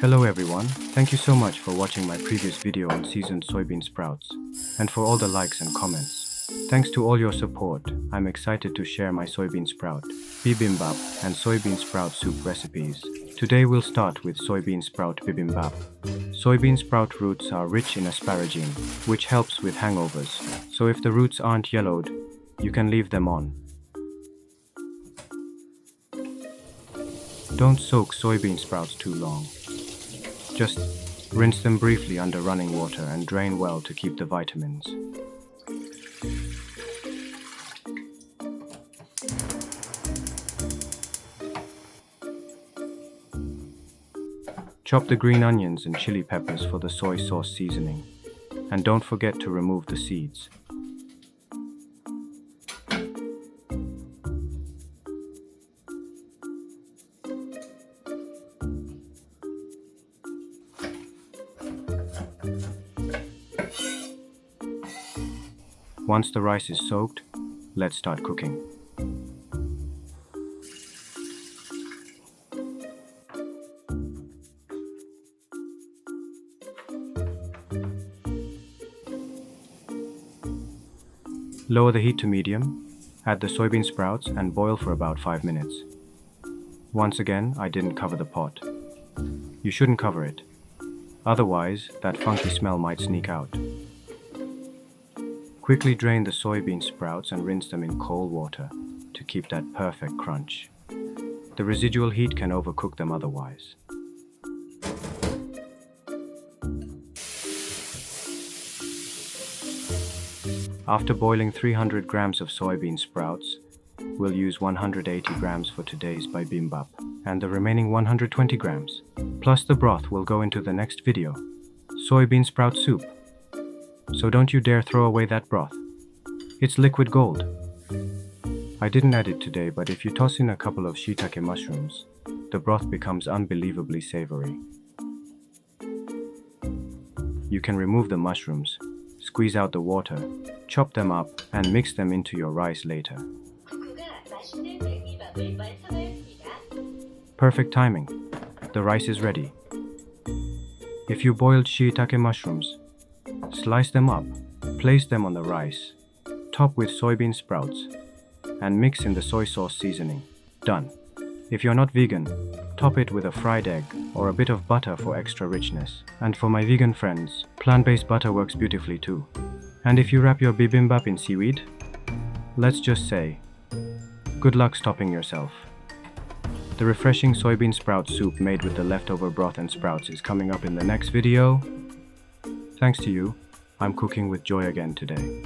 Hello everyone, thank you so much for watching my previous video on seasoned soybean sprouts, and for all the likes and comments. Thanks to all your support, I'm excited to share my soybean sprout, bibimbap, and soybean sprout soup recipes. Today we'll start with soybean sprout bibimbap. Soybean sprout roots are rich in asparagine, which helps with hangovers, so if the roots aren't yellowed, you can leave them on. Don't soak soybean sprouts too long. Just rinse them briefly under running water and drain well to keep the vitamins. Chop the green onions and chili peppers for the soy sauce seasoning, and don't forget to remove the seeds. Once the rice is soaked, let's start cooking. Lower the heat to medium, add the soybean sprouts and boil for about 5 minutes. Once again, I didn't cover the pot. You shouldn't cover it. Otherwise, that funky smell might sneak out. Quickly drain the soybean sprouts and rinse them in cold water to keep that perfect crunch. The residual heat can overcook them otherwise. After boiling 300 grams of soybean sprouts, we'll use 180 grams for today's bibimbap, and the remaining 120 grams, plus the broth, will go into the next video. Soybean sprout soup. So don't you dare throw away that broth. It's liquid gold. I didn't add it today, but if you toss in a couple of shiitake mushrooms, the broth becomes unbelievably savory. You can remove the mushrooms, squeeze out the water, chop them up, and mix them into your rice later. Perfect timing. The rice is ready. If you boiled shiitake mushrooms, slice them up, place them on the rice, top with soybean sprouts, and mix in the soy sauce seasoning. Done. If you're not vegan, top it with a fried egg or a bit of butter for extra richness. And for my vegan friends, plant-based butter works beautifully too. And if you wrap your bibimbap in seaweed, let's just say, good luck stopping yourself. The refreshing soybean sprout soup made with the leftover broth and sprouts is coming up in the next video. Thanks to you, I'm cooking with joy again today.